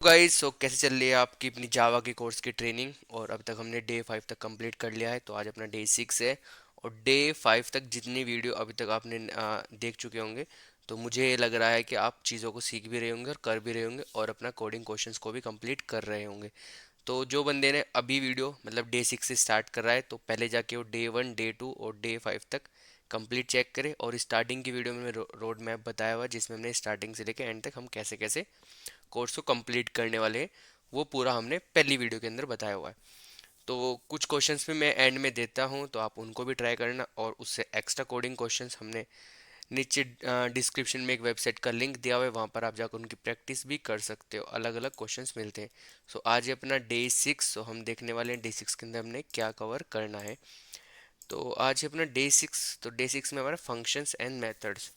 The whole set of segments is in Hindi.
गाइस, सो कैसे चल रही है आपकी अपनी जावा की कोर्स की ट्रेनिंग। और अब तक हमने डे 5 तक कंप्लीट कर लिया है, तो आज अपना डे 6 है। और डे 5 तक जितनी वीडियो अभी तक आपने देख चुके होंगे, तो मुझे लग रहा है कि आप चीज़ों को सीख भी रहे होंगे और कर भी रहे होंगे और अपना कोडिंग क्वेश्चंस को भी कंप्लीट कर रहे होंगे। तो जो बंदे ने अभी वीडियो मतलब डे 6 से स्टार्ट कर रहा है, तो पहले जाके वो डे 1 डे 2 और डे 5 तक कंप्लीट चेक करे। और स्टार्टिंग की वीडियो में रोड मैप बताया हुआ है, जिसमें हमने स्टार्टिंग से लेकर एंड तक हम कैसे कैसे कोर्स को कंप्लीट करने वाले हैं, वो पूरा हमने पहली वीडियो के अंदर बताया हुआ है। तो कुछ क्वेश्चंस भी मैं एंड में देता हूँ, तो आप उनको भी ट्राई करना। और उससे एक्स्ट्रा कोडिंग क्वेश्चंस हमने नीचे डिस्क्रिप्शन में एक वेबसाइट का लिंक दिया हुआ है, वहाँ पर आप जाकर उनकी प्रैक्टिस भी कर सकते हो। अलग अलग क्वेश्चंस मिलते हैं। सो आज है अपना डे 6। तो हम देखने वाले हैं डे 6 के अंदर हमने क्या कवर करना है। तो आज है अपना डे 6। तो डे 6 में हमारा फंक्शंस एंड मेथड्स,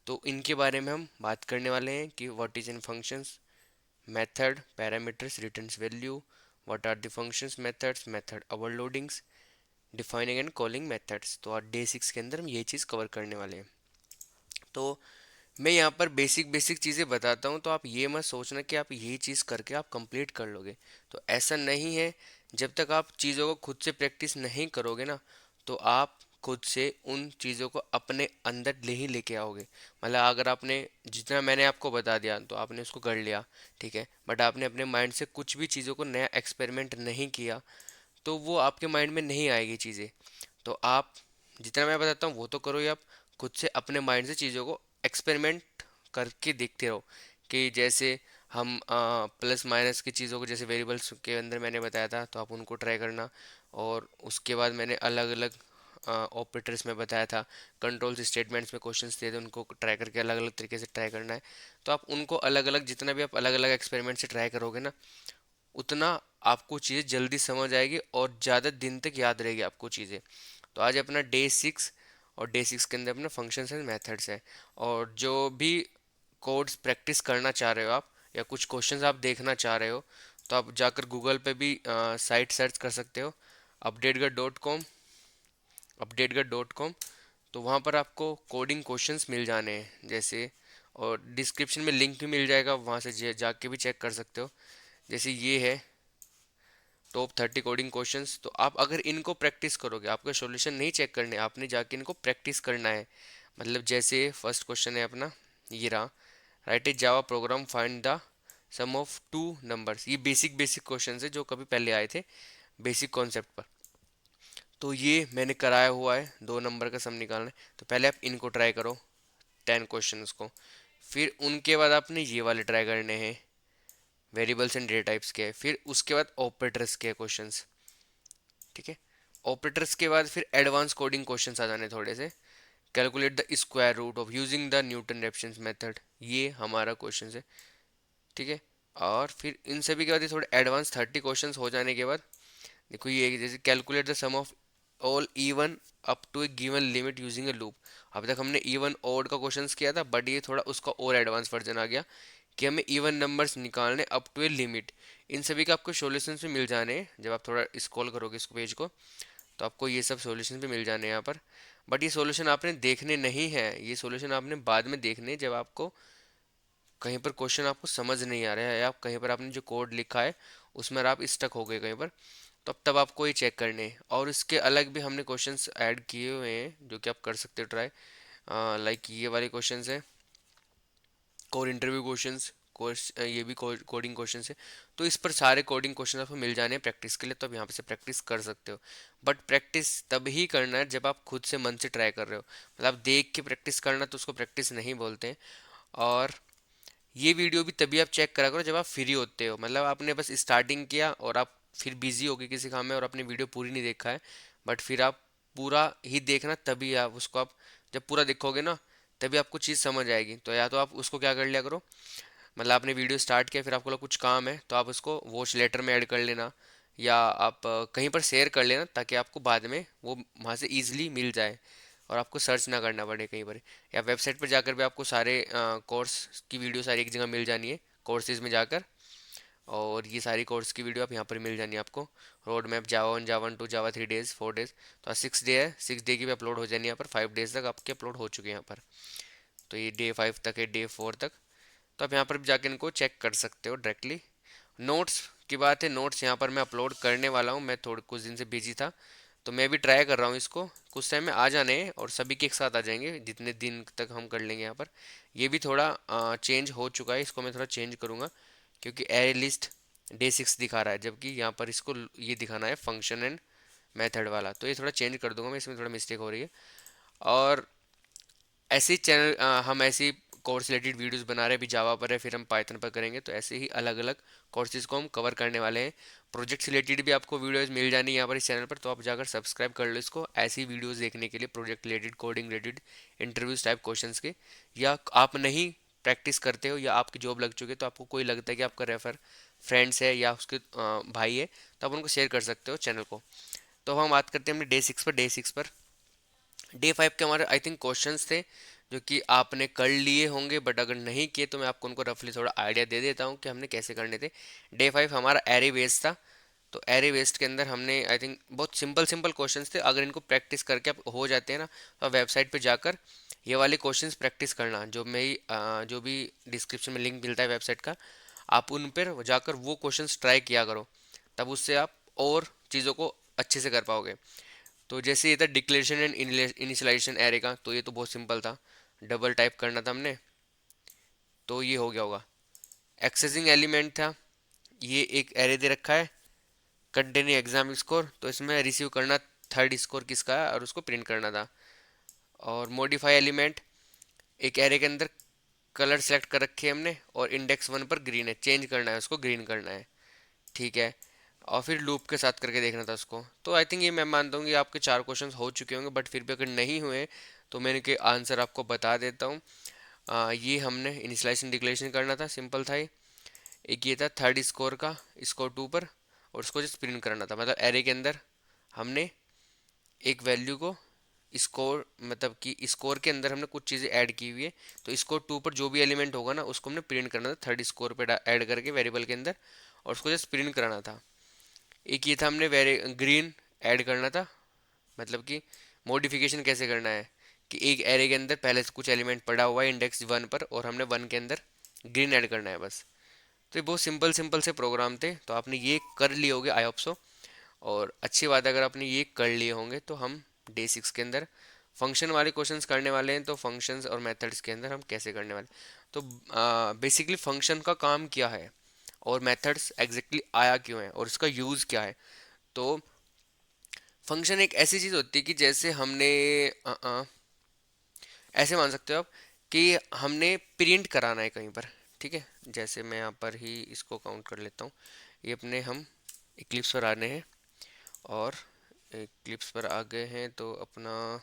तो इनके बारे में हम बात करने वाले हैं कि what is in functions, method parameters returns value, what are the functions methods method overloadings, defining and calling methods। तो आज डे 6 के अंदर हम ये चीज़ कवर करने वाले हैं। तो मैं यहाँ पर बेसिक बेसिक चीज़ें बताता हूँ, तो आप ये मत सोचना कि आप ये चीज़ करके आप कंप्लीट कर लोगे। तो ऐसा नहीं है। जब तक आप चीज़ों को खुद से प्रैक्टिस नहीं करोगे ना, तो आप खुद से उन चीज़ों को अपने अंदर ले ही लेके आओगे। मतलब अगर आपने जितना मैंने आपको बता दिया तो आपने उसको कर लिया, ठीक है, बट आपने अपने माइंड से कुछ भी चीज़ों को नया एक्सपेरिमेंट नहीं किया, तो वो आपके माइंड में नहीं आएगी चीज़ें। तो आप जितना मैं बताता हूँ वो तो करो ही, आप खुद से अपने माइंड से चीज़ों को एक्सपेरिमेंट करके देखते रहो। कि जैसे हम प्लस माइनस की चीज़ों को, जैसे वेरिएबल्स के अंदर मैंने बताया था, तो आप उनको ट्राई करना। और उसके बाद मैंने अलग अलग ऑपरेटर्स में बताया था, कंट्रोल्स स्टेटमेंट्स में क्वेश्चंस दिए थे, उनको ट्राई करके अलग अलग तरीके से ट्राई करना है। तो आप उनको अलग अलग, जितना भी आप अलग अलग एक्सपेरिमेंट से ट्राई करोगे ना, उतना आपको चीज़ें जल्दी समझ आएगी और ज़्यादा दिन तक याद रहेगी आपको चीज़ें। तो आज अपना डे 6, और डे 6 के अंदर अपना फंक्शंस एंड मेथड्स है। और जो भी कोड्स प्रैक्टिस करना चाह रहे हो आप, या कुछ क्वेश्चंस आप देखना चाह रहे हो, तो आप जाकर गूगल पे भी साइट सर्च कर सकते हो, अपडेटगढ़.com, अपडेटगढ़.com। तो वहाँ पर आपको कोडिंग क्वेश्चंस मिल जाने हैं जैसे। और डिस्क्रिप्शन में लिंक भी मिल जाएगा, वहाँ से जाके भी चेक कर सकते हो। जैसे ये है टॉप 30 कोडिंग क्वेश्चंस। तो आप अगर इनको प्रैक्टिस करोगे, आपको सॉल्यूशन नहीं चेक करने, आपने जाके इनको प्रैक्टिस करना है। मतलब जैसे फर्स्ट क्वेश्चन है अपना, ये रहा, write a Java program find the sum of two numbers. ये बेसिक बेसिक क्वेश्चन है जो कभी पहले आए थे बेसिक कॉन्सेप्ट पर। तो ये मैंने कराया हुआ है, 2 नंबर का सम निकालना है। तो पहले आप इनको ट्राई करो, 10 क्वेश्चन को। फिर उनके बाद आपने ये वाले ट्राई करने हैं, वेरिएबल्स एंड डेटा टाइप्स के। फिर उसके बाद ऑपरेटर्स के क्वेश्चंस, ठीक है। ऑपरेटर्स के बाद फिर एडवांस कोडिंग क्वेश्चंस आ जाने थोड़े से। Calculate the square root of using the Newton reference method, ये हमारा क्वेश्चन है, ठीक है। और फिर इन सभी के बाद ये थोड़े एडवांस 30 क्वेश्चंस हो जाने के बाद देखो ये, जैसे calculate the sum of all even up to a given limit using a loop. अभी तक हमने इवन ओड का क्वेश्चंस किया था, बट ये थोड़ा उसका और एडवांस वर्जन आ गया कि हमें इवन नंबर्स निकालने अप टू ए लिमिट। इन सभी का आपको सॉल्यूशंस भी मिल जाने हैं। जब आप थोड़ा स्क्रॉल करोगे इस पेज को, तो आपको ये सब सॉल्यूशंस भी मिल जाने हैं यहाँ पर। बट ये सॉल्यूशन आपने देखने नहीं है, ये सॉल्यूशन आपने बाद में देखने हैं, जब आपको कहीं पर क्वेश्चन आपको समझ नहीं आ रहा है, या आप कहीं पर आपने जो कोड लिखा है उसमें आप स्टक हो गए कहीं पर, तो तब आपको ये चेक करने हैं। और इसके अलग भी हमने क्वेश्चंस ऐड किए हुए हैं जो कि आप कर सकते हो ट्राई। लाइक ये वाले क्वेश्चंस हैं, कोर इंटरव्यू क्वेश्चंस, कोर्स ये भी कोडिंग क्वेश्चंस है। तो इस पर सारे कोडिंग क्वेश्चन आपको मिल जाने हैं प्रैक्टिस के लिए, तो आप यहाँ पे से प्रैक्टिस कर सकते हो। बट प्रैक्टिस तब ही करना है जब आप खुद से मन से ट्राई कर रहे हो। मतलब आप देख के प्रैक्टिस करना, तो उसको प्रैक्टिस नहीं बोलते हैं। और ये वीडियो भी तभी आप चेक करा करो जब आप फ्री होते हो। मतलब आपने बस स्टार्टिंग किया और आप फिर बिजी हो गए किसी काम में और आपने वीडियो पूरी नहीं देखा है, बट फिर आप पूरा ही देखना, तभी आप उसको, आप जब पूरा देखोगे ना, तभी आपको चीज़ समझ आएगी। तो या तो आप उसको क्या कर लिया करो, मतलब आपने वीडियो स्टार्ट किया, फिर आपको लगा कुछ काम है, तो आप उसको वॉच लेटर में ऐड कर लेना, या आप कहीं पर शेयर कर लेना, ताकि आपको बाद में वो वहाँ से ईजिली मिल जाए और आपको सर्च ना करना पड़े कहीं पर। या वेबसाइट पर जाकर भी आपको सारे कोर्स की वीडियो सारी एक जगह मिल जानी है, कोर्सेज में जाकर। और ये सारी कोर्स की वीडियो आप यहाँ पर मिल जानी है आपको। रोड मैप जावा 1 जावा 2 जावा 3 डेज 4 डेज, तो आज 6 डे है, 6 डे की भी अपलोड हो जानी है यहाँ पर। 5 डेज तक आपके अपलोड हो चुके हैं यहाँ पर। तो ये डे 5 तक है, डे 4 तक। तो आप यहाँ पर भी जाके इनको चेक कर सकते हो डायरेक्टली। नोट्स की बात है, नोट्स यहाँ पर मैं अपलोड करने वाला हूँ, मैं थोड़े कुछ दिन से बिजी था, तो मैं भी ट्राई कर रहा हूँ इसको, कुछ टाइम में आ जाने हैं और सभी के एक साथ आ जाएंगे जितने दिन तक हम कर लेंगे यहाँ पर। ये भी थोड़ा चेंज हो चुका है, इसको मैं थोड़ा चेंज करूँगा, क्योंकि एरे लिस्ट डे 6 दिखा रहा है, जबकि यहाँ पर इसको ये दिखाना है फंक्शन एंड मेथड वाला, तो ये थोड़ा चेंज कर दूंगा मैं, इसमें थोड़ा मिस्टेक हो रही है। और ऐसे ही चैनल हम ऐसी कोर्स रिलेटेड वीडियोस बना रहे हैं, अभी जावा पर है, फिर हम पाइथन पर करेंगे, तो ऐसे ही अलग अलग कोर्सेज को हम कवर करने वाले हैं। प्रोजेक्ट्स रिलेटेड भी आपको वीडियोस मिल जानी है यहाँ पर इस चैनल पर, तो आप जाकर सब्सक्राइब कर लो इसको, ऐसी वीडियोस देखने के लिए, project related, coding related, interviews type questions के। या आप नहीं प्रैक्टिस करते हो या आपकी जॉब लग चुकी है, तो आपको कोई लगता है कि आपका रेफर फ्रेंड्स है या उसके भाई है, तो आप उनको शेयर कर सकते हो चैनल को। तो हम बात करते हैं अपने डे 6 पर। डे 5 के हमारे आई थिंक क्वेश्चंस थे जो कि आपने कर लिए होंगे, बट अगर नहीं किए तो मैं आपको उनको रफली थोड़ा आइडिया दे देता हूँ कि हमने कैसे करने थे। डे 5 हमारा एरे बेस्ड था, तो एरे बेस्ड के अंदर हमने आई थिंक बहुत सिंपल सिंपल क्वेश्चंस थे, अगर इनको प्रैक्टिस करके आप हो जाते हैं ना, तो आप वेबसाइट पे जाकर ये वाले क्वेश्चंस प्रैक्टिस करना, जो भी डिस्क्रिप्शन में लिंक मिलता है वेबसाइट का, आप उन पर जाकर वो क्वेश्चंस ट्राई किया करो, तब उससे आप और चीज़ों को अच्छे से कर पाओगे। तो जैसे ये था डिक्लेरेशन एंड इनिशियलाइजेशन एरे का, तो ये तो बहुत सिंपल था, डबल टाइप करना था हमने, तो ये हो गया होगा। एक्सेसिंग एलिमेंट था, ये एक एरे दे रखा है कंटेनिंग एग्जाम स्कोर, तो इसमें रिसीव करना थर्ड स्कोर किसका है और उसको प्रिंट करना था। और मॉडिफाई एलिमेंट, एक एरे के अंदर कलर सेलेक्ट कर रखे हैं हमने और इंडेक्स 1 पर ग्रीन है, चेंज करना है उसको, ग्रीन करना है, ठीक है। और फिर लूप के साथ करके देखना था उसको। तो आई थिंक ये मैं मानता हूँ कि आपके 4 क्वेश्चन हो चुके होंगे, बट फिर भी अगर नहीं हुए तो मैंने के आंसर आपको बता देता हूँ। ये हमने इनिशियलाइजेशन डिक्लेरेशन करना था, सिंपल था ये। एक ये था थर्ड स्कोर का, स्कोर 2 पर, और उसको जस्ट प्रिंट करना था, मतलब एरे के अंदर हमने एक वैल्यू को स्कोर, मतलब कि स्कोर के अंदर हमने कुछ चीज़ें ऐड की हुई है, तो स्कोर 2 पर जो भी एलिमेंट होगा ना उसको हमने प्रिंट करना था थर्ड स्कोर पे ऐड करके वेरिएबल के अंदर, और उसको जस्ट प्रिंट कराना था। एक ये था हमने वेरी ग्रीन ऐड करना था, मतलब कि मॉडिफिकेशन कैसे करना है कि एक एरे के अंदर पहले से कुछ एलिमेंट पड़ा हुआ है इंडेक्स 1 पर, और हमने 1 के अंदर ग्रीन ऐड करना है बस। तो ये बहुत सिंपल सिंपल से प्रोग्राम थे, तो आपने ये कर लिए होंगे आई होप सो। और अच्छी बात है, अगर आपने ये कर लिए होंगे तो हम डे 6 के अंदर फंक्शन वाले क्वेश्चंस करने वाले हैं। तो फंक्शंस और मेथड्स के अंदर हम कैसे करने वाले, तो बेसिकली फंक्शन का काम क्या है और मेथड्स एग्जैक्टली आया क्यों है और इसका यूज़ क्या है। तो फंक्शन एक ऐसी चीज़ होती है कि जैसे हमने ऐसे मान सकते हो आप कि हमने प्रिंट कराना है कहीं पर, ठीक है। जैसे मैं यहाँ पर ही इसको काउंट कर लेता हूँ, ये अपने हम इक्लिप्स पर आने हैं, और इक्लिप्स पर आ गए हैं तो अपना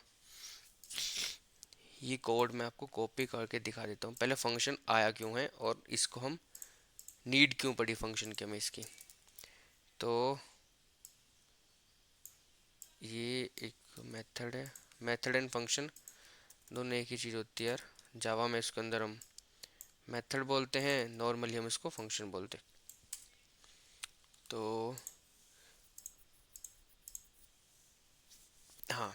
ये कोड मैं आपको कॉपी करके दिखा देता हूँ। पहले फंक्शन आया क्यों है और इसको हम नीड क्यों पड़ी फंक्शन के में इसकी। तो ये एक मेथड है, मेथड एंड फंक्शन दोनों एक ही चीज़ होती है यार। जावा में इसके अंदर हम मेथड बोलते हैं, नॉर्मली हम इसको फंक्शन बोलते हैं। तो हाँ,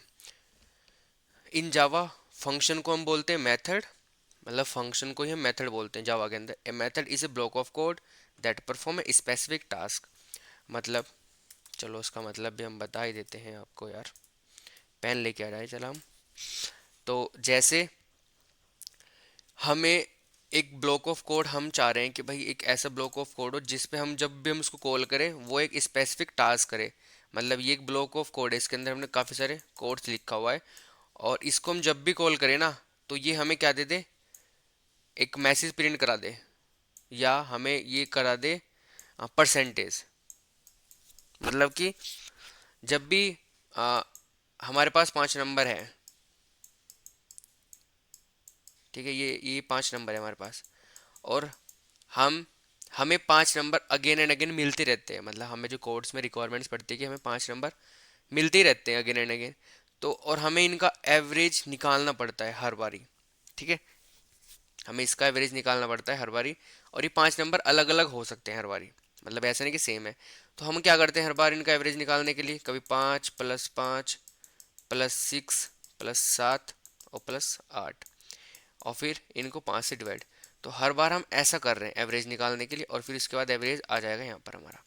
इन जावा फंक्शन को हम बोलते हैं मेथड, मतलब फंक्शन को ही हम मेथड बोलते हैं जावा के अंदर। A method is a block of code that perform a specific task. मतलब चलो उसका मतलब भी हम बता ही देते हैं आपको यार, पेन लेके आ रहा है चला हम। तो जैसे हमें एक ब्लॉक ऑफ कोड हम चाह रहे हैं कि भाई एक ऐसा ब्लॉक ऑफ कोड हो जिसपे हम जब भी हम उसको कॉल करें वो एक स्पेसिफिक टास्क करे। मतलब ये एक ब्लॉक ऑफ कोड है, इसके अंदर हमने काफ़ी सारे कोड्स लिखा हुआ है, और इसको हम जब भी कॉल करें ना तो ये हमें क्या दे दे, एक मैसेज प्रिंट करा दे, या हमें ये करा दे परसेंटेज। मतलब कि जब भी आ, हमारे पास 5 नंबर है, ठीक है, ये 5 नंबर है हमारे पास, और हम हमें 5 नंबर अगेन एंड अगेन मिलते रहते हैं, मतलब हमें जो कोड्स में रिक्वायरमेंट्स पड़ती है कि हमें 5 नंबर मिलते ही रहते हैं अगेन एंड अगेन। तो और हमें इनका एवरेज निकालना पड़ता है हर बारी, ठीक है, हमें इसका एवरेज निकालना पड़ता है हर बारी। और ये 5 नंबर अलग अलग हो सकते हैं हर बारी, मतलब ऐसा नहीं कि सेम है। तो हम क्या करते हैं हर बार इनका एवरेज निकालने के लिए, कभी 5 + 5 + 6 + 7 और +8, और फिर इनको 5 से डिवाइड। तो हर बार हम ऐसा कर रहे हैं एवरेज निकालने के लिए, और फिर इसके बाद एवरेज आ जाएगा यहाँ पर हमारा।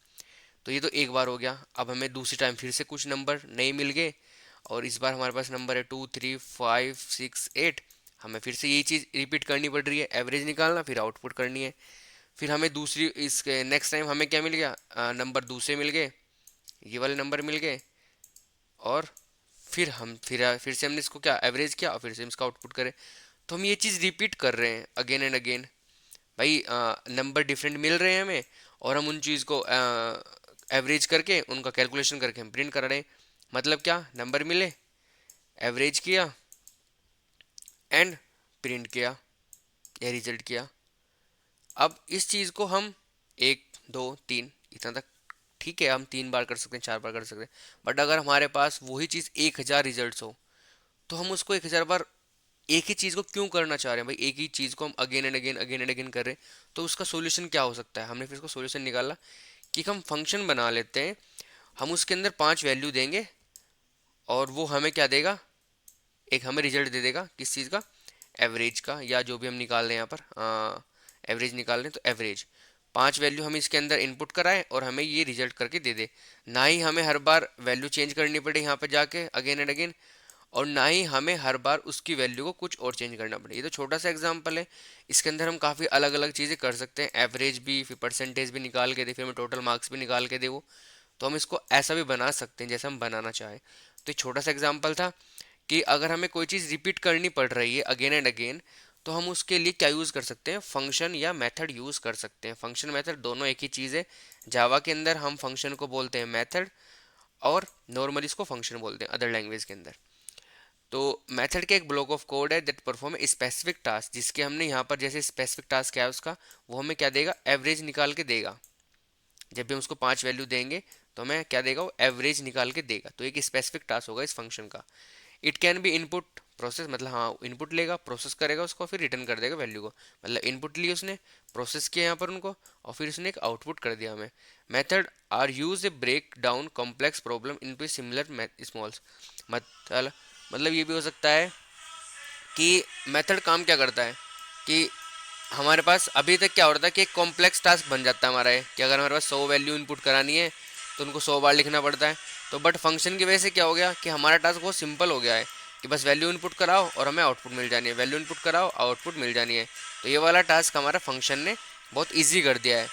तो ये तो एक बार हो गया। अब हमें दूसरी टाइम फिर से कुछ नंबर नए मिल गए, और इस बार हमारे पास नंबर है 2 3 5 6 8। हमें फिर से यही चीज़ रिपीट करनी पड़ रही है, एवरेज निकालना फिर आउटपुट करनी है। फिर हमें दूसरी इसके नेक्स्ट टाइम हमें क्या मिल गया, नंबर दूसरे मिल गए, ये वाले नंबर मिल गए, और फिर से हमने इसको क्या एवरेज किया और फिर से हम इसका आउटपुट करें। तो हम ये चीज़ रिपीट कर रहे हैं अगेन एंड अगेन। भाई नंबर डिफरेंट मिल रहे हैं हमें, और हम उन चीज़ को एवरेज करके उनका कैलकुलेशन करके हम प्रिंट कर रहे हैं। मतलब क्या, नंबर मिले, एवरेज किया एंड प्रिंट किया या रिजल्ट किया। अब इस चीज़ को हम 1 2 3 इतना तक ठीक है, हम 3 बार कर सकते हैं, 4 बार कर सकते हैं। बट अगर हमारे पास वही चीज़ 1000 रिजल्ट्स हो, तो हम उसको 1000 बार एक ही चीज़ को क्यों करना चाह रहे हैं भाई, एक ही चीज़ को हम अगेन एंड अगेन कर रहे हैं। तो उसका सोल्यूशन क्या हो सकता है, हमने फिर उसको सोल्यूशन निकाला कि हम फंक्शन बना लेते हैं, हम उसके अंदर 5 वैल्यू देंगे, और वो हमें क्या देगा, एक हमें रिजल्ट दे देगा किस चीज़ का, एवरेज का, या जो भी हम निकाल रहे हैं यहाँ पर एवरेज निकाल रहे हैं तो एवरेज। 5 वैल्यू हम इसके अंदर इनपुट कराएं और हमें ये रिजल्ट करके दे दे। ना ही हमें हर बार वैल्यू चेंज करनी पड़े यहाँ पे जाके अगेन एंड अगेन, और ना ही हमें हर बार उसकी वैल्यू को कुछ और चेंज करना पड़े। ये तो छोटा सा एग्जांपल है, इसके अंदर हम काफ़ी अलग अलग चीज़ें कर सकते हैं, एवरेज भी, फिर परसेंटेज भी निकाल के दे, फिर हमें टोटल मार्क्स भी निकाल के दे वो। तो हम इसको ऐसा भी बना सकते हैं जैसे हम बनाना चाहें। तो एक छोटा सा एग्जांपल था कि अगर हमें कोई चीज़ रिपीट करनी पड़ रही है अगेन एंड अगेन, तो हम उसके लिए क्या यूज़ कर सकते हैं, फंक्शन या मेथड यूज़ कर सकते हैं। फंक्शन मेथड दोनों एक ही चीज़ है। जावा के अंदर हम फंक्शन को बोलते हैं मेथड, और नॉर्मली इसको फंक्शन बोलते हैं अदर लैंग्वेज के अंदर। तो मेथड का एक ब्लॉक ऑफ कोड है that perform a specific task, जिसके हमने यहाँ पर जैसे स्पेसिफिक टास्क क्या है उसका, वो हमें क्या देगा, एवरेज निकाल के देगा। जब भी हम उसको 5 वैल्यू देंगे तो हमें क्या देगा, वो एवरेज निकाल के देगा। तो एक स्पेसिफिक टास्क होगा इस फंक्शन का। It can be input process, मतलब हाँ इनपुट लेगा, प्रोसेस करेगा उसको, फिर रिटर्न कर देगा वैल्यू को। मतलब इनपुट लिए उसने, प्रोसेस किया यहाँ पर उनको, और फिर उसने एक आउटपुट कर दिया हमें। Method are use a break down complex problem into similar smalls. मतलब ये भी हो सकता है कि मेथड काम क्या करता है कि हमारे पास अभी तक क्या हो रहा था कि एक कॉम्प्लेक्स टास्क बन जाता है हमारा, है कि अगर हमारे पास 100 वैल्यू इनपुट करानी है तो उनको 100 बार लिखना पड़ता है। तो बट फंक्शन की वजह से क्या हो गया कि हमारा टास्क बहुत सिंपल हो गया है कि बस वैल्यू इनपुट कराओ और हमें आउटपुट मिल जानी है, वैल्यू इनपुट कराओ आउटपुट मिल जानी है। तो ये वाला टास्क हमारा फंक्शन ने बहुत ईजी कर दिया है।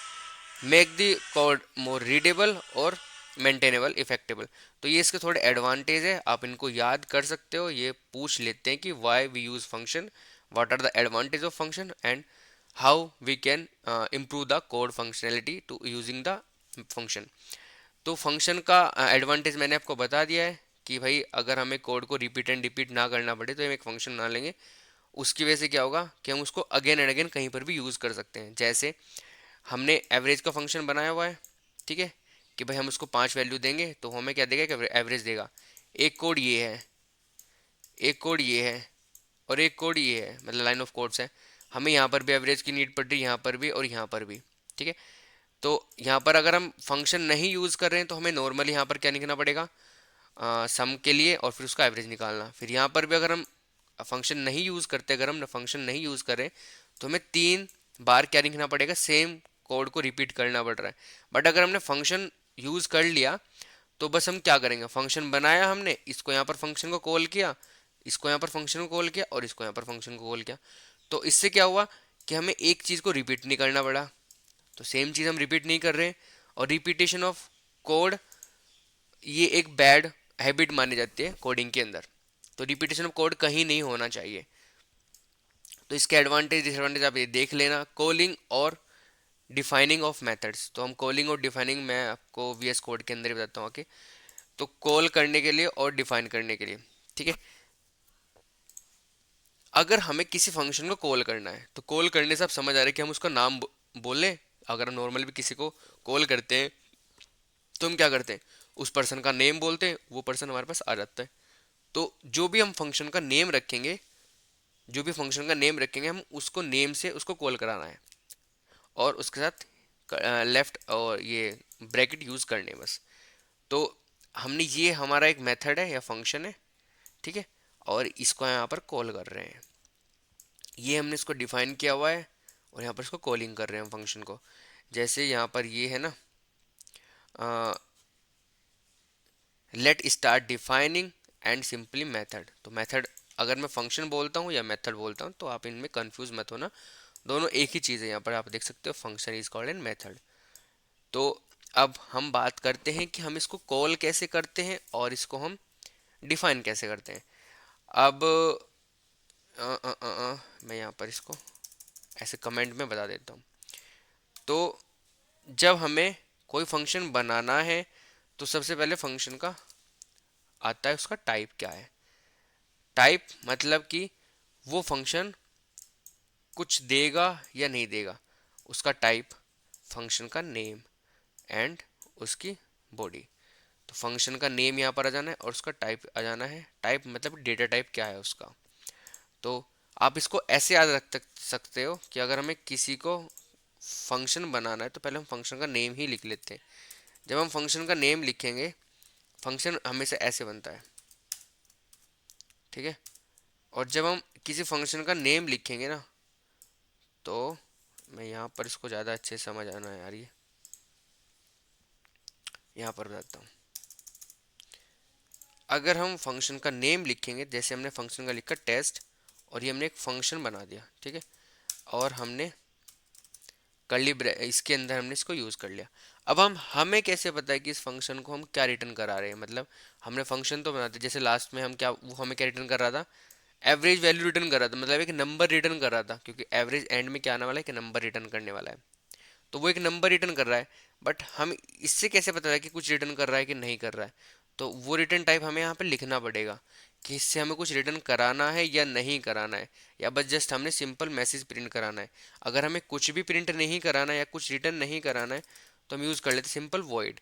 Make the code more readable और मेंटेनेबल इफेक्टेबल। तो ये इसके थोड़े एडवांटेज है, आप इनको याद कर सकते हो। ये पूछ लेते हैं कि why we use function, what are the advantage of function, and how we can improve the code functionality to using the function. तो फंक्शन का एडवांटेज मैंने आपको बता दिया है कि भाई अगर हमें कोड को रिपीट एंड रिपीट ना करना पड़े तो हम एक फंक्शन बना लेंगे। उसकी वजह से क्या होगा कि हम उसको अगेन एंड अगेन कहीं पर भी यूज़ कर सकते हैं। जैसे हमने एवरेज का फंक्शन बनाया हुआ है, ठीक है, कि भाई हम उसको 5 वैल्यू देंगे तो हमें क्या देगा कि एवरेज देगा। एक कोड ये है, एक कोड ये है, और एक कोड ये है, मतलब लाइन ऑफ कोड्स है। हमें यहाँ पर भी एवरेज की नीड पड़ रही है, यहाँ पर भी और यहाँ पर भी, ठीक है। तो यहाँ पर अगर हम फंक्शन नहीं यूज़ कर रहे हैं तो हमें नॉर्मली यहाँ पर क्या लिखना पड़ेगा, सम के लिए, और फिर उसका एवरेज निकालना। फिर यहाँ पर भी अगर हम फंक्शन नहीं यूज़ करते, अगर हम फंक्शन नहीं यूज़ करें तो हमें 3 बार क्या लिखना पड़ेगा, सेम कोड को रिपीट करना पड़ रहा है। बट अगर हमने फंक्शन यूज़ कर लिया तो बस हम क्या करेंगे, फंक्शन बनाया हमने, इसको यहाँ पर फंक्शन को कॉल किया, इसको यहाँ पर फंक्शन को कॉल किया, और इसको यहाँ पर फंक्शन को कॉल किया। तो इससे क्या हुआ कि हमें एक चीज़ को रिपीट नहीं करना पड़ा। तो सेम चीज़ हम रिपीट नहीं कर रहे हैं। और रिपीटेशन ऑफ कोड ये एक बैड हैबिट मानी जाती है कोडिंग के अंदर। तो रिपीटेशन ऑफ कोड कहीं नहीं होना चाहिए। तो इसके एडवांटेज डिसएडवांटेज आप ये देख लेना। कॉलिंग और डिफाइनिंग ऑफ मेथड्स, तो हम कॉलिंग और डिफाइनिंग मैं आपको वीएस कोड के अंदर ही बताता हूँ कि तो कॉल करने के लिए और डिफाइन करने के लिए, ठीक है। अगर हमें किसी फंक्शन को कॉल करना है तो कॉल करने से आप समझ आ रहे हैं कि हम उसका नाम बोलें। अगर हम नॉर्मली भी किसी को कॉल करते हैं तो हम क्या करते हैं, उस पर्सन का नेम बोलते हैं, वो पर्सन हमारे पास आ जाता है। तो जो भी हम फंक्शन का नेम रखेंगे, जो भी फंक्शन का नेम रखेंगे, हम उसको नेम से उसको कॉल कराना है, और उसके साथ लेफ्ट और ये ब्रैकेट यूज़ करने हैं बस। तो हमने ये हमारा एक मेथड है या फंक्शन है, ठीक है, और इसको यहाँ पर कॉल कर रहे हैं। ये हमने इसको डिफाइन किया हुआ है, और यहाँ पर इसको कॉलिंग कर रहे हैं हम फंक्शन को। जैसे यहाँ पर ये है ना, let start defining and simply method. तो मेथड अगर मैं फंक्शन बोलता हूँ या मेथड बोलता हूँ तो आप इनमें कंफ्यूज मत होना, दोनों एक ही चीज़ है। यहाँ पर आप देख सकते हो function is called and method. तो अब हम बात करते हैं कि हम इसको कॉल कैसे करते हैं और इसको हम डिफाइन कैसे करते हैं। अब मैं यहाँ पर इसको ऐसे कमेंट में बता देता हूँ। तो जब हमें कोई फंक्शन बनाना है तो सबसे पहले फंक्शन का आता है उसका टाइप क्या है। टाइप मतलब कि वो फंक्शन कुछ देगा या नहीं देगा, उसका टाइप, फंक्शन का नेम एंड उसकी बॉडी। तो फंक्शन का नेम यहाँ पर आ जाना है और उसका टाइप आ जाना है। टाइप मतलब डेटा टाइप क्या है उसका। तो आप इसको ऐसे याद रख सकते हो कि अगर हमें किसी को फंक्शन बनाना है तो पहले हम फंक्शन का नेम ही लिख लेते हैं। जब हम फंक्शन का नेम लिखेंगे, फंक्शन हमेशा ऐसे बनता है, ठीक है। और जब हम किसी फंक्शन का नेम लिखेंगे ना, तो मैं यहाँ पर इसको ज़्यादा अच्छे से समझ आना है यार, ये यहाँ पर बताता हूँ। अगर हम फंक्शन का नेम लिखेंगे, जैसे हमने फंक्शन का लिखा टेस्ट और ये हमने एक फंक्शन बना दिया, ठीक है, और हमने कर्ली इसके अंदर हमने इसको यूज़ कर लिया। अब हमें कैसे पता है कि इस फंक्शन को हम क्या रिटर्न करा रहे हैं। मतलब हमने फंक्शन तो बनाते, जैसे लास्ट में हम क्या, वो हमें क्या रिटर्न कर रहा था, एवरेज वैल्यू रिटर्न कर रहा था, मतलब एक नंबर रिटर्न कर रहा था, क्योंकि एवरेज एंड में क्या आने वाला है कि नंबर रिटर्न करने वाला है। तो वो एक नंबर रिटर्न कर रहा है। बट हम इससे कैसे पता है कि कुछ रिटर्न कर रहा है कि नहीं कर रहा है। तो वो रिटर्न टाइप हमें यहाँ पे लिखना पड़ेगा कि इससे हमें कुछ रिटर्न कराना है या नहीं कराना है, या बस जस्ट हमने सिंपल मैसेज प्रिंट कराना है। अगर हमें कुछ भी प्रिंट नहीं कराना है या कुछ रिटर्न नहीं कराना है तो हम यूज़ कर लेते सिंपल वॉइड।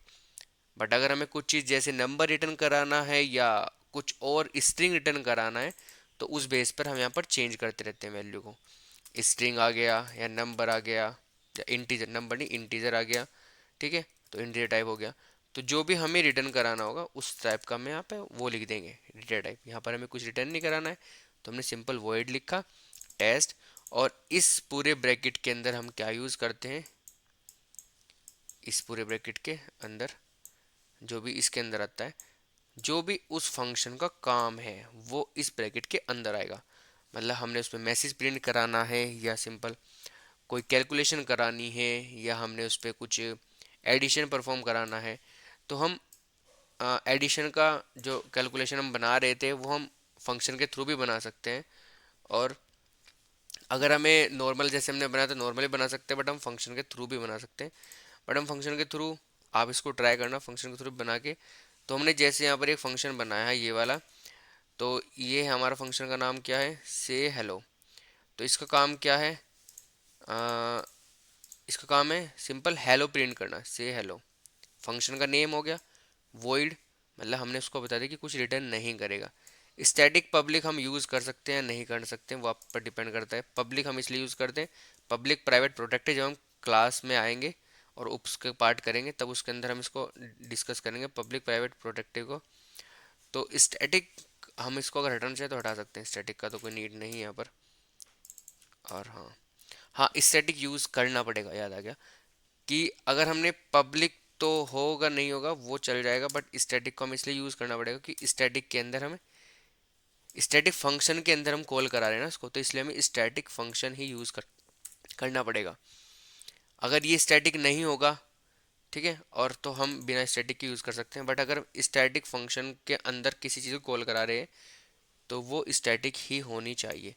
बट अगर हमें कुछ चीज़ जैसे नंबर रिटर्न कराना है या कुछ और स्ट्रिंग रिटर्न कराना है तो उस बेस पर हम यहाँ पर चेंज करते रहते हैं वैल्यू को। स्ट्रिंग आ गया या नंबर आ गया या इंटीजर, नंबर नहीं इंटीजर आ गया, ठीक है, तो इंटीजर टाइप हो गया। तो जो भी हमें रिटर्न कराना होगा उस टाइप का हम यहाँ पे वो लिख देंगे डेटा टाइप। यहाँ पर हमें कुछ रिटर्न नहीं कराना है तो हमने सिंपल वॉइड लिखा टेस्ट। और इस पूरे ब्रैकेट के अंदर हम क्या यूज़ करते हैं, इस पूरे ब्रैकेट के अंदर जो भी इसके अंदर आता है, जो भी उस फंक्शन का काम है वो इस ब्रैकेट के अंदर आएगा। मतलब हमने उसमें मैसेज प्रिंट कराना है या सिंपल कोई कैलकुलेशन करानी है या हमने उस पर कुछ एडिशन परफॉर्म कराना है, तो हम एडिशन का जो कैलकुलेशन हम बना रहे थे वो हम फंक्शन के थ्रू भी बना सकते हैं। और अगर हमें नॉर्मल जैसे हमने बनाया तो नॉर्मली बना सकते हैं, बट हम फंक्शन के थ्रू भी बना सकते हैं। बट हम फंक्शन के थ्रू, आप इसको ट्राई करना फंक्शन के थ्रू बना के। तो हमने जैसे यहाँ पर एक फंक्शन बनाया है ये वाला, तो ये हमारा फंक्शन का नाम क्या है, से हेलो। तो इसका काम क्या है, आ, इसका काम है सिंपल हेलो प्रिंट करना, से हेलो। फंक्शन का नेम हो गया वॉइड, मतलब हमने उसको बता दिया कि कुछ रिटर्न नहीं करेगा। स्टैटिक पब्लिक हम यूज़ कर सकते हैं नहीं कर सकते हैं, वो आप पर डिपेंड करता है। पब्लिक हम इसलिए यूज़ करते हैं, पब्लिक प्राइवेट प्रोटेक्टेड, जब हम क्लास में आएंगे और उसके पार्ट करेंगे तब उसके अंदर हम इसको डिस्कस करेंगे पब्लिक प्राइवेट प्रोटेक्टिव को। तो स्टैटिक हम इसको अगर हटाना चाहें तो हटा सकते हैं, स्टैटिक का तो कोई नीड नहीं है यहाँ पर। और हाँ, हाँ स्टैटिक यूज़ करना पड़ेगा, याद आ गया कि अगर हमने पब्लिक तो होगा नहीं होगा वो चल जाएगा, बट स्टैटिक को हम इसलिए यूज़ करना पड़ेगा कि स्टैटिक के अंदर हमें स्टैटिक फंक्शन के अंदर हम कॉल करा रहे हैं ना इसको, तो इसलिए हमें स्टैटिक फंक्शन ही यूज़ करना पड़ेगा। अगर ये स्टैटिक नहीं होगा, ठीक है, और तो हम बिना स्टैटिक के यूज़ कर सकते हैं। बट अगर स्टैटिक फंक्शन के अंदर किसी चीज़ को कॉल करा रहे हैं तो वो स्टैटिक ही होनी चाहिए।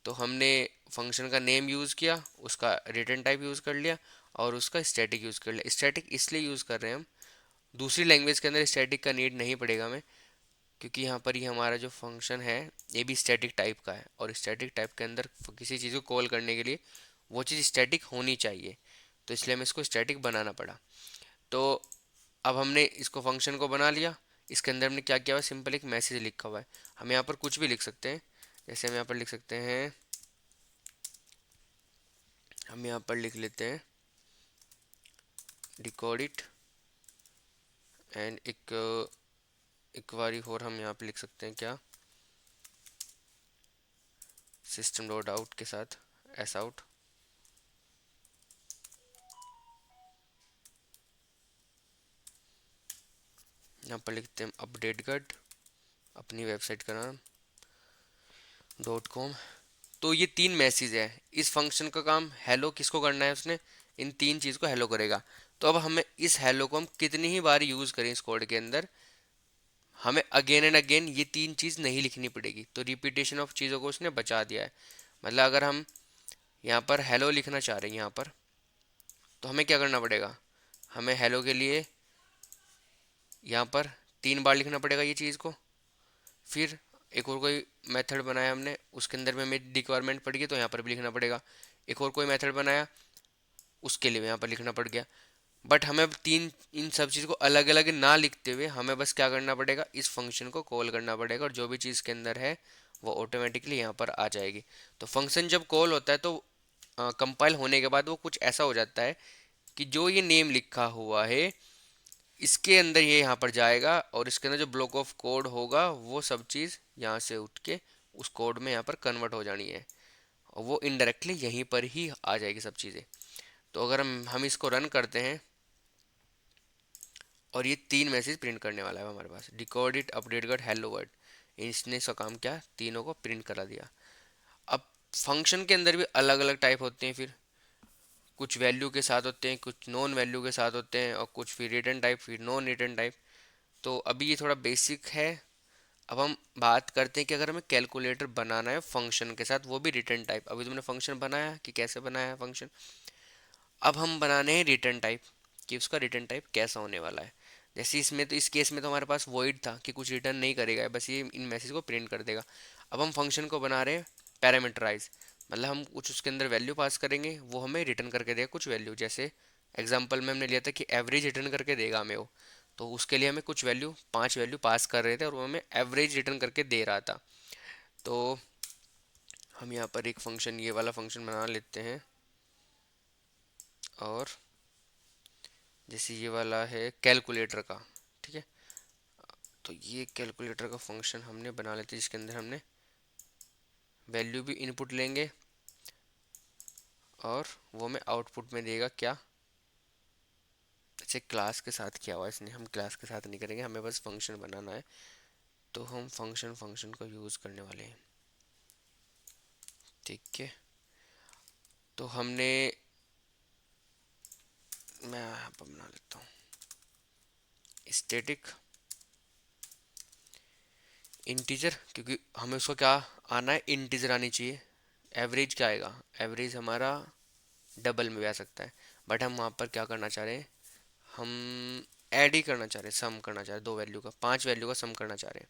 तो हमने फंक्शन का नेम यूज़ किया, उसका रिटर्न टाइप यूज़ कर लिया और उसका स्टैटिक यूज़ कर लिया। स्टैटिक इसलिए यूज़ कर रहे हैं हम, दूसरी लैंग्वेज के अंदर स्टैटिक का नीड नहीं पड़ेगा हमें, क्योंकि यहाँ पर ये हमारा जो फंक्शन है ये भी स्टैटिक टाइप का है और स्टैटिक टाइप के अंदर किसी चीज़ को कॉल करने के लिए वो चीज़ स्टैटिक होनी चाहिए। तो इसलिए हमें इसको स्टैटिक बनाना पड़ा। तो अब हमने इसको फंक्शन को बना लिया, इसके अंदर हमने क्या किया हुआ है, सिंपल एक मैसेज लिखा हुआ है। हम यहाँ पर कुछ भी लिख सकते हैं, जैसे हम यहाँ पर लिख सकते हैं, हम यहाँ पर लिख लेते हैं डिकोड इट एंड एक बारी और हम यहाँ पे लिख सकते हैं क्या, सिस्टम डॉट आउट के साथ एस आउट। यहाँ पर लिखते हैं अपडेटगढ़, अपनी वेबसाइट का नाम .com। तो ये तीन मैसेज है। इस फंक्शन का काम हेलो किसको करना है, उसने इन तीन चीज़ को हेलो करेगा। तो अब हमें इस हेलो को हम कितनी ही बार यूज़ करें इस कोड के अंदर, हमें अगेन एंड अगेन ये तीन चीज़ नहीं लिखनी पड़ेगी। तो रिपीटेशन ऑफ चीज़ों को उसने बचा दिया है। मतलब अगर हम यहाँ पर हेलो लिखना चाह रहे हैं यहाँ पर, तो हमें क्या करना पड़ेगा, हमें हेलो के लिए यहाँ पर 3 बार लिखना पड़ेगा ये चीज़ को। फिर एक और कोई मेथड बनाया हमने, उसके अंदर में हमें रिक्वायरमेंट पड़ गई तो यहाँ पर भी लिखना पड़ेगा। एक और कोई मेथड बनाया, उसके लिए यहाँ पर लिखना पड़ गया। बट हमें अब तीन इन सब चीज़ को अलग अलग ना लिखते हुए हमें बस क्या करना पड़ेगा, इस फंक्शन को कॉल करना पड़ेगा, और जो भी चीज़ के अंदर है वो ऑटोमेटिकली यहाँ पर आ जाएगी। तो फंक्शन जब कॉल होता है तो कंपाइल होने के बाद वो कुछ ऐसा हो जाता है कि जो ये नेम लिखा हुआ है इसके अंदर ये यहाँ पर जाएगा, और इसके अंदर जो ब्लॉक ऑफ कोड होगा वो सब चीज़ यहाँ से उठ के उस कोड में यहाँ पर कन्वर्ट हो जानी है, और वो इनडायरेक्टली यहीं पर ही आ जाएगी सब चीज़ें। तो अगर हम इसको रन करते हैं और ये तीन मैसेज प्रिंट करने वाला है हमारे पास, decode it, update got, hello world, इसने इसका काम क्या, तीनों को प्रिंट करा दिया। अब फंक्शन के अंदर भी अलग अलग टाइप होते हैं, फिर कुछ वैल्यू के साथ होते हैं, कुछ नॉन वैल्यू के साथ होते हैं, और कुछ फिर रिटर्न टाइप, फिर नॉन रिटर्न टाइप। तो अभी ये थोड़ा बेसिक है। अब हम बात करते हैं कि अगर हमें कैलकुलेटर बनाना है फंक्शन के साथ, वो भी रिटर्न टाइप। अभी तुमने फंक्शन बनाया कि कैसे बनाया है फंक्शन, अब हम बनाने हैं रिटर्न टाइप, कि उसका रिटर्न टाइप कैसा होने वाला है। जैसे इसमें तो इस केस में तो हमारे पास वॉइड था कि कुछ रिटर्न नहीं करेगा, बस ये इन मैसेज को प्रिंट कर देगा। अब हम फंक्शन को बना रहे हैं पैरामीटराइज, मतलब हम कुछ उसके अंदर वैल्यू पास करेंगे, वो हमें रिटर्न करके देगा कुछ वैल्यू। जैसे एग्जांपल में हमने लिया था कि एवरेज रिटर्न करके देगा हमें वो, तो उसके लिए हमें कुछ वैल्यू, 5 वैल्यू पास कर रहे थे और वो हमें एवरेज रिटर्न करके दे रहा था। तो हम यहाँ पर एक फंक्शन, ये वाला फंक्शन बना लेते हैं, और जैसे ये वाला है कैलकुलेटर का, ठीक है। तो ये कैलकुलेटर का फंक्शन हमने बना लेते हैं, जिसके अंदर हमने वैल्यू भी इनपुट लेंगे और वो हमें आउटपुट में देगा क्या। अच्छा, क्लास के साथ किया हुआ इसने, हम क्लास के साथ नहीं करेंगे, हमें बस फंक्शन बनाना है। तो हम फंक्शन को यूज़ करने वाले हैं, ठीक है। तो हमने, मैं यहाँ पर बना लेता हूँ स्टैटिक इंटीजर, क्योंकि हमें उसको क्या आना है, इंटीजर आनी चाहिए। एवरेज क्या आएगा, एवरेज हमारा डबल में भी आ सकता है, बट हम वहाँ पर क्या करना चाह रहे हैं, हम ऐड ही करना चाह रहे हैं, सम करना चाह रहे हैं, 2 वैल्यू का, 5 वैल्यू का सम करना चाह रहे हैं।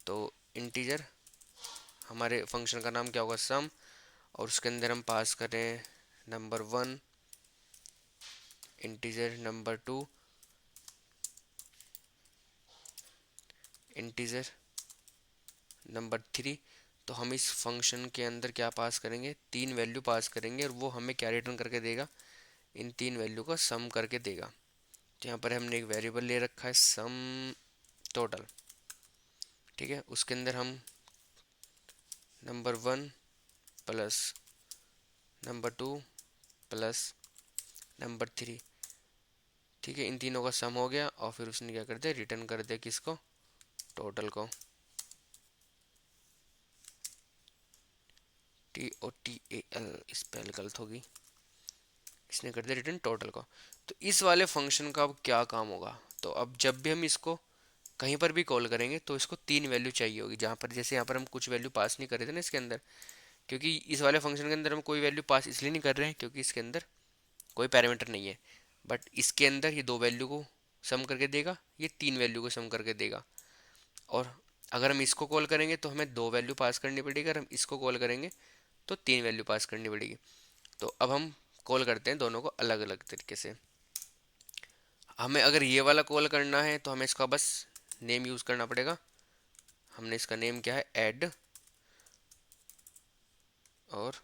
तो इंटीजर, हमारे फंक्शन का नाम क्या होगा, सम, और उसके अंदर हम पास करें number 1, integer number 2, integer number 3। तो हम इस फंक्शन के अंदर क्या पास करेंगे, 3 वैल्यू पास करेंगे, और वो हमें क्या रिटर्न करके देगा, इन 3 वैल्यू का सम करके देगा। तो यहाँ पर हमने एक वेरिएबल ले रखा है सम टोटल, ठीक है। उसके अंदर हम number 1 plus number 2 plus number 3, ठीक है, इन तीनों का सम हो गया, और फिर उसने क्या कर दिया, रिटर्न कर दिया किसको, टोटल को, TOTAL, स्पेल गलत होगी, इसने कर दिया रिटर्न टोटल को। तो इस वाले फंक्शन का अब क्या काम होगा, तो अब जब भी हम इसको कहीं पर भी कॉल करेंगे तो इसको 3 वैल्यू चाहिए होगी। जहाँ पर जैसे यहाँ पर हम कुछ वैल्यू पास नहीं कर रहे थे ना इसके अंदर, क्योंकि इस वाले फंक्शन के अंदर हम कोई वैल्यू पास इसलिए नहीं कर रहे हैं क्योंकि इसके अंदर कोई पैरामीटर नहीं है। बट इसके अंदर ये 2 वैल्यू को सम करके देगा, ये 3 वैल्यू को सम करके देगा। और अगर हम इसको कॉल करेंगे तो हमें 2 वैल्यू पास करनी पड़ेगी, अगर हम इसको कॉल करेंगे तो 3 वैल्यू पास करनी पड़ेगी। तो अब हम कॉल करते हैं दोनों को अलग अलग तरीके से। हमें अगर ये वाला कॉल करना है तो हमें इसका बस नेम यूज़ करना पड़ेगा। हमने इसका नेम क्या है, ऐड, और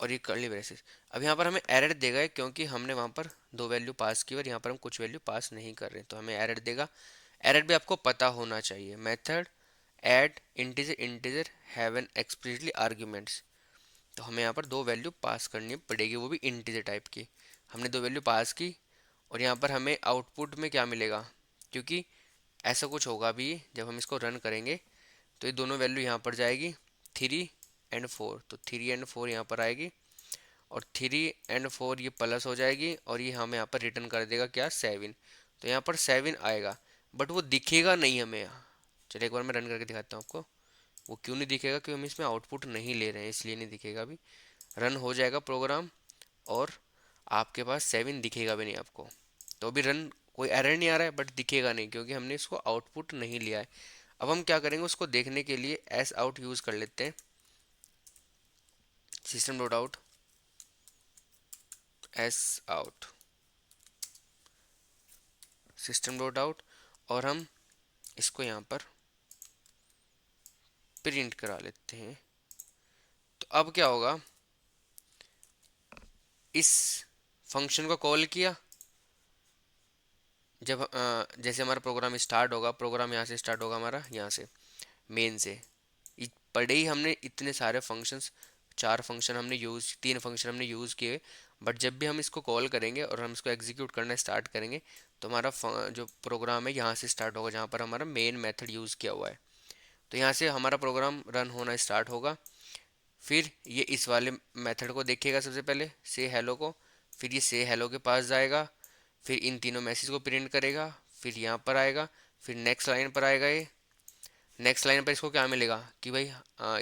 ये कर्ली ब्रेसेस। अब यहाँ पर हमें एरर देगा क्योंकि हमने वहाँ पर 2 वैल्यू पास की और यहाँ पर हम कुछ वैल्यू पास नहीं कर रहे, तो हमें एरर देगा। एरर भी आपको पता होना चाहिए। Method add integer, integer have an explicitly arguments. तो हमें यहाँ पर 2 वैल्यू पास करनी पड़ेगी, वो भी इंटीजर टाइप की। हमने 2 वैल्यू पास की और यहाँ पर हमें आउटपुट में क्या मिलेगा, क्योंकि ऐसा कुछ होगा भी जब हम इसको रन करेंगे तो ये दोनों वैल्यू यहाँ पर जाएगी 3 और 4, तो 3 और 4 यहाँ पर आएगी और 3 और 4 ये प्लस हो जाएगी और ये हमें यहाँ पर रिटर्न कर देगा क्या, 7। तो यहाँ पर 7 आएगा, बट वो दिखेगा नहीं हमें यहाँ। चलिए एक बार मैं रन करके दिखाता हूँ आपको। वो क्यों नहीं दिखेगा, क्योंकि हम इसमें आउटपुट नहीं ले रहे हैं, इसलिए नहीं दिखेगा अभी। रन हो जाएगा प्रोग्राम और आपके पास 7 दिखेगा भी नहीं आपको। तो अभी रन, कोई एरर नहीं आ रहा है बट दिखेगा नहीं क्योंकि हमने इसको आउटपुट नहीं लिया है। अब हम क्या करेंगे, उसको देखने के लिए एस आउट यूज़ कर लेते हैं। System dot out S out, system dot out, और हम इसको यहाँ पर प्रिंट करा लेते हैं। तो अब क्या होगा, इस फंक्शन को कॉल किया, जब जैसे हमारा प्रोग्राम स्टार्ट होगा, प्रोग्राम यहाँ से स्टार्ट होगा हमारा, यहाँ से मेन से। पढ़े ही हमने इतने सारे फंक्शंस, 4 फंक्शन हमने यूज़, 3 फंक्शन हमने यूज़ किए, बट जब भी हम इसको कॉल करेंगे और हम इसको एग्जीक्यूट करना स्टार्ट करेंगे तो हमारा जो प्रोग्राम है यहाँ से स्टार्ट होगा, जहाँ पर हमारा मेन मेथड यूज़ किया हुआ है। तो यहाँ से हमारा प्रोग्राम रन होना स्टार्ट होगा। फिर ये इस वाले मेथड को देखेगा सबसे पहले, से हेलो को, फिर ये से हेलो के पास जाएगा, फिर इन तीनों मैसेज को प्रिंट करेगा, फिर यहाँ पर आएगा, फिर नेक्स्ट लाइन पर आएगा। ये नेक्स्ट लाइन पर इसको क्या मिलेगा कि भाई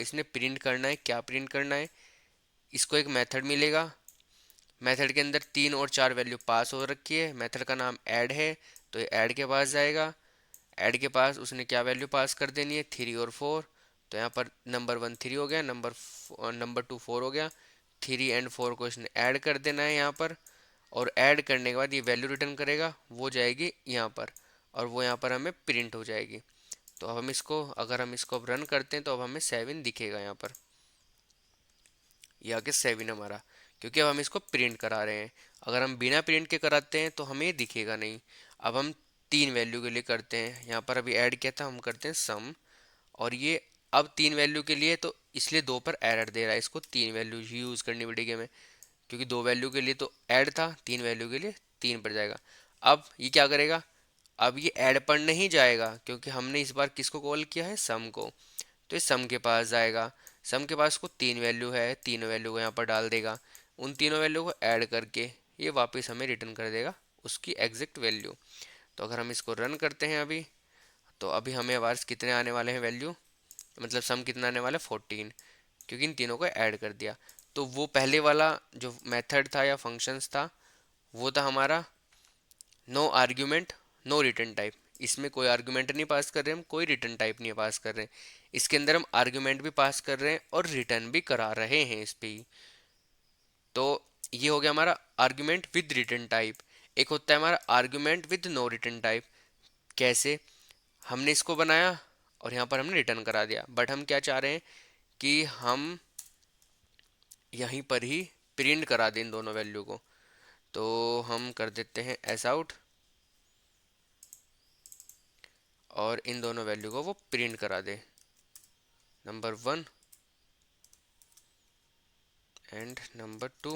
इसने प्रिंट करना है, क्या प्रिंट करना है, इसको एक मेथड मिलेगा। मेथड के अंदर 3 और 4 वैल्यू पास हो रखी है, मेथड का नाम ऐड है, तो ये ऐड के पास जाएगा। ऐड के पास उसने क्या वैल्यू पास कर देनी है, 3 और 4। तो यहाँ पर नंबर 1 3 हो गया, नंबर 2 4 हो गया। 3 और 4 को इसने ऐड कर देना है यहाँ पर, और ऐड करने के बाद ये वैल्यू रिटर्न करेगा, वो जाएगी यहाँ पर, और वो यहाँ पर हमें प्रिंट हो जाएगी। तो अब हम इसको, अगर हम इसको अब रन करते हैं तो अब हमें 7 दिखेगा यहाँ पर, ये आगे 7 हमारा, क्योंकि अब हम इसको प्रिंट करा रहे हैं। अगर हम बिना प्रिंट के कराते हैं तो हमें ये दिखेगा नहीं। अब हम 3 वैल्यू के लिए करते हैं, यहाँ पर अभी ऐड किया था, हम करते हैं सम, और ये अब 3 वैल्यू के लिए, तो इसलिए 2 पर एरर दे रहा है, इसको 3 वैल्यू ही यूज़ करनी पड़ेगी हमें, क्योंकि 2 वैल्यू के लिए तो ऐड था, 3 वैल्यू के लिए 3 पर जाएगा। अब ये क्या करेगा, अब ये ऐड पर नहीं जाएगा क्योंकि हमने इस बार किसको कॉल किया है, सम को। तो ये सम के पास जाएगा, सम के पास को 3 वैल्यू है, 3 वैल्यू को यहाँ पर डाल देगा, उन तीनों वैल्यू को ऐड करके ये वापस हमें रिटर्न कर देगा उसकी एग्जैक्ट वैल्यू। तो अगर हम इसको रन करते हैं अभी, तो अभी हमें आवाज कितने आने वाले हैं वैल्यू, मतलब सम कितना आने वाला है 14, क्योंकि इन तीनों को ऐड कर दिया। तो वो पहले वाला जो मेथड था या फंक्शंस था, वो था हमारा no argument no return type. इसमें कोई आर्ग्यूमेंट नहीं पास कर रहे हम, कोई रिटर्न टाइप नहीं पास कर रहे हैं। इसके अंदर हम आर्ग्यूमेंट भी पास कर रहे हैं और रिटर्न भी करा रहे हैं इस पे ही। तो ये हो गया हमारा आर्ग्यूमेंट विद रिटर्न टाइप। एक होता है हमारा argument with no return type. कैसे, हमने इसको बनाया और यहाँ पर हमने रिटर्न करा दिया, बट हम क्या चाह रहे हैं कि हम यहीं पर ही प्रिंट करा दें इन दोनों वैल्यू को। तो हम कर देते हैं एस आउट, और इन दोनों वैल्यू को वो प्रिंट करा दे, नंबर 1 एंड नंबर 2।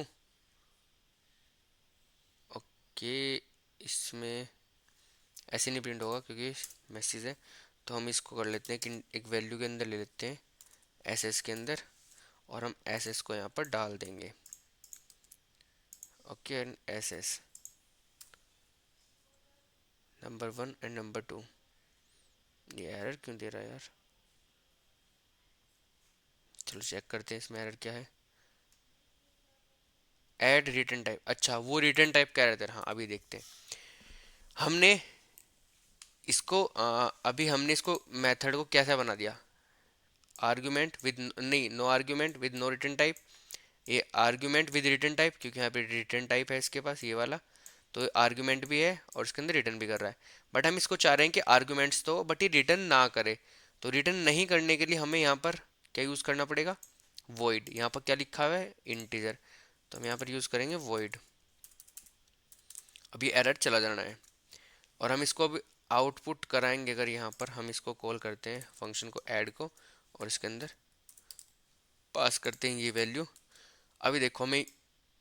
ओके, इसमें ऐसे नहीं प्रिंट होगा क्योंकि मैसेज है, तो हम इसको कर लेते हैं कि एक वैल्यू के अंदर ले लेते हैं, एस एस के अंदर, और हम एस एस को यहाँ पर डाल देंगे। Okay, and S S number 1 and number 2। ये एरर क्यों दे रहा है यार, चलो चेक करते हैं इसमें एरर क्या है। ऐड रिटर्न टाइप, अच्छा वो रिटर्न टाइप कह रहे थे, हाँ अभी देखते हैं। हमने इसको अभी हमने इसको मेथड को कैसा बना दिया, आर्ग्यूमेंट विद, नहीं no argument with no return type, ये आर्ग्यूमेंट विद रिटर्न टाइप, क्योंकि यहाँ पे रिटर्न टाइप है इसके पास ये वाला, तो आर्ग्यूमेंट भी है और इसके अंदर रिटर्न भी कर रहा है। बट हम इसको चाह रहे हैं कि आर्ग्यूमेंट्स तो, बट ये रिटर्न ना करे। तो रिटर्न नहीं करने के लिए हमें यहाँ पर क्या यूज़ करना पड़ेगा, वॉइड। यहाँ पर क्या लिखा हुआ है, इंटीजर, तो हम यहाँ पर यूज़ करेंगे वॉइड। अभी एरर चला जाना है, और हम इसको अब आउटपुट कराएंगे। अगर यहाँ पर हम इसको कॉल करते हैं फंक्शन को, ऐड को, और इसके अंदर पास करते हैं ये वैल्यू, अभी देखो हमें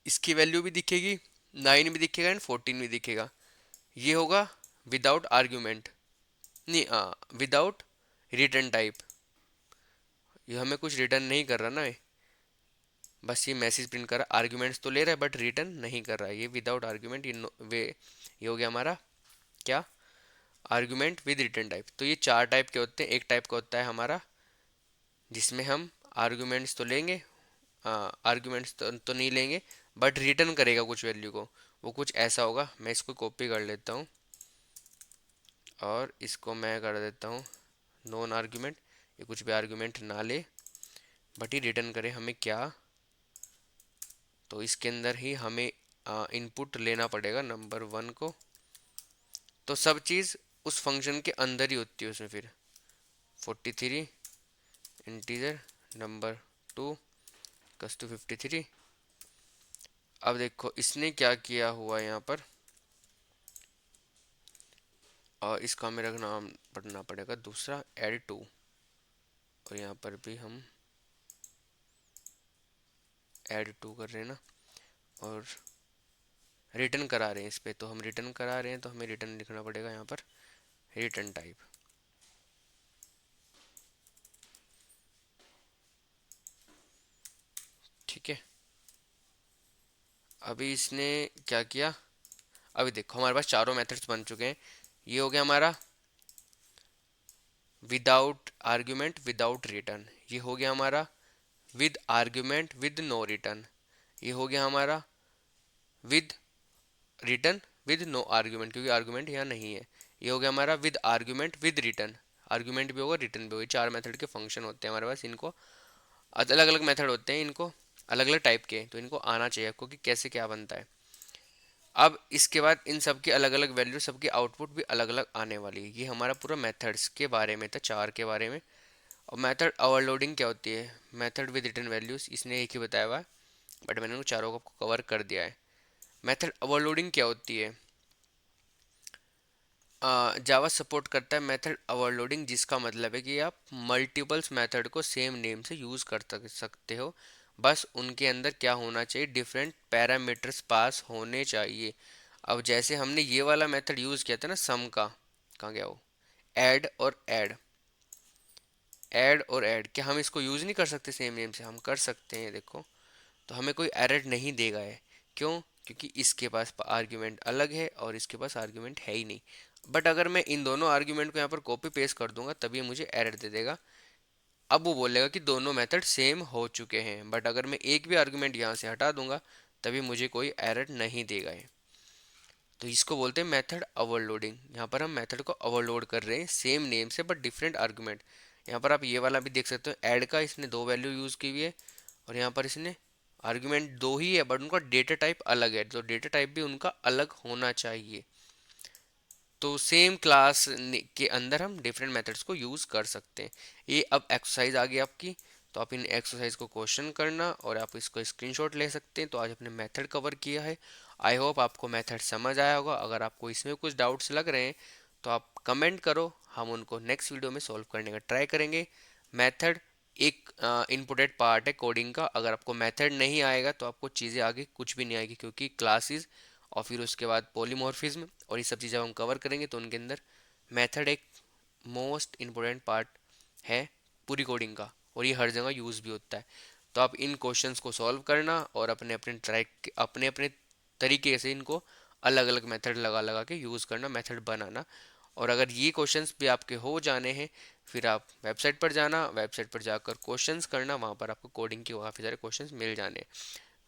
इसकी वैल्यू भी दिखेगी, 9 भी दिखेगा एंड 14 भी दिखेगा। ये होगा विदाउट आर्ग्यूमेंट, नहीं विदाउट रिटर्न टाइप। ये हमें कुछ रिटर्न नहीं कर रहा ना ये, बस ये मैसेज प्रिंट कर रहा, आर्ग्यूमेंट्स तो ले रहा है बट रिटर्न नहीं कर रहा है, ये विदाउट आर्ग्यूमेंट। ये हो गया हमारा क्या, आर्ग्यूमेंट विद रिटर्न टाइप। तो ये चार टाइप के होते हैं। एक टाइप का होता है हमारा जिसमें हम आर्ग्यूमेंट्स तो लेंगे, आर्ग्यूमेंट्स तो नहीं लेंगे बट रिटर्न करेगा कुछ वैल्यू को, वो कुछ ऐसा होगा। मैं इसको कॉपी कर लेता हूँ और इसको मैं कर देता हूँ नॉन आर्ग्यूमेंट। ये कुछ भी आर्ग्यूमेंट ना ले बट ये रिटर्न करे हमें क्या, तो इसके अंदर ही हमें इनपुट लेना पड़ेगा नंबर 1 को। तो सब चीज़ उस फंक्शन के अंदर ही होती है उसमें। फिर 43 इंटीजर नंबर 2 कस टू 53। अब देखो इसने क्या किया हुआ यहाँ पर, और इसका हमें रखना पढ़ना पड़ेगा दूसरा एड 2, और यहाँ पर भी हम ऐड 2 कर रहे हैं ना, और रिटर्न करा रहे हैं इस पे, तो हम रिटर्न करा रहे हैं तो हमें रिटर्न लिखना पड़ेगा यहाँ पर रिटर्न टाइप। ठीक है, अभी इसने क्या किया, अभी देखो हमारे पास चारों मेथड्स बन चुके हैं। ये हो गया हमारा विदाउट आर्ग्यूमेंट विदाउट रिटर्न, ये हो गया हमारा with argument with no return, ये हो गया हमारा with return with no argument क्योंकि आर्ग्यूमेंट यहाँ नहीं है, ये हो गया हमारा with argument with return, argument भी होगा रिटर्न भी होगा। चार मेथड के फंक्शन होते हैं हमारे पास, इनको अलग अलग मेथड होते हैं, इनको अलग अलग टाइप के, तो इनको आना चाहिए आपको कि कैसे क्या बनता है। अब इसके बाद इन सब की अलग अलग वैल्यू, सबकी आउटपुट भी अलग अलग आने वाली है। ये हमारा पूरा मेथड्स के बारे में था, चार के बारे में। और मेथड ओवरलोडिंग क्या होती है, मेथड विद रिटर्न वैल्यूज, इसने एक ही बताया हुआ है बट मैंने उन चारों को आपको कवर कर दिया है। मेथड ओवरलोडिंग क्या होती है, जावा सपोर्ट करता है मेथड ओवरलोडिंग, जिसका मतलब है कि आप मल्टीपल्स मेथड को सेम नेम से यूज़ कर सकते हो, बस उनके अंदर क्या होना चाहिए, डिफरेंट पैरामीटर्स पास होने चाहिए। अब जैसे हमने ये वाला मेथड यूज़ किया था ना सम का, कहाँ गया वो, ऐड और ऐड, क्या हम इसको यूज़ नहीं कर सकते सेम नेम से, हम कर सकते हैं देखो। तो हमें कोई एरर नहीं देगा है, क्यों, क्योंकि इसके पास आर्ग्यूमेंट अलग है और इसके पास आर्ग्यूमेंट है ही नहीं। बट अगर मैं इन दोनों आर्ग्यूमेंट को यहाँ पर कॉपी पेस्ट कर दूंगा तभी मुझे एरर दे देगा। अब वो बोलेगा कि दोनों मेथड सेम हो चुके हैं, बट अगर मैं एक भी आर्ग्यूमेंट यहाँ से हटा दूंगा तभी मुझे कोई एरर नहीं देगा है। तो इसको बोलते हैं मेथड ओवरलोडिंग। यहाँ पर हम मेथड को ओवरलोड कर रहे हैं सेम नेम से बट डिफरेंट आर्गुमेंट। यहाँ पर आप ये वाला भी देख सकते हो, ऐड का इसने दो वैल्यू यूज़ की हुई है और यहाँ पर इसने आर्गुमेंट दो ही है बट उनका डेटा टाइप अलग है, तो डेटा टाइप भी उनका अलग होना चाहिए। तो सेम क्लास के अंदर हम डिफरेंट मेथड्स को यूज़ कर सकते हैं। ये अब एक्सरसाइज आ गई आपकी, तो आप इन एक्सरसाइज को क्वेश्चन करना और आप इसको स्क्रीनशॉट ले सकते हैं। तो आज अपने मेथड कवर किया है। आई होप आपको मेथड समझ आया होगा। अगर आपको इसमें कुछ डाउट्स लग रहे हैं तो आप कमेंट करो, हम उनको नेक्स्ट वीडियो में सॉल्व करने का ट्राई करेंगे। मेथड एक इम्पोर्टेंट पार्ट है कोडिंग का, अगर आपको मेथड नहीं आएगा तो आपको चीज़ें आगे कुछ भी नहीं आएगी, क्योंकि क्लासेस और फिर उसके बाद पॉलीमॉर्फिज्म और ये सब चीज़ें हम कवर करेंगे तो उनके अंदर मेथड एक मोस्ट इम्पोर्टेंट पार्ट है पूरी कोडिंग का, और ये हर जगह यूज़ भी होता है। तो आप इन क्वेश्चंस को सॉल्व करना और अपने अपने ट्रैक अपने अपने तरीके से इनको अलग अलग मेथड लगा लगा के यूज़ करना, मेथड बनाना। और अगर ये क्वेश्चंस भी आपके हो जाने हैं फिर आप वेबसाइट पर जाना, वेबसाइट पर जाकर क्वेश्चंस करना, वहाँ पर आपको कोडिंग के काफ़ी सारे क्वेश्चंस मिल जाने।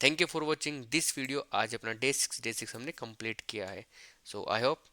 Thank you for watching this video. आज अपना डे 6 हमने कंप्लीट किया है। सो आई होप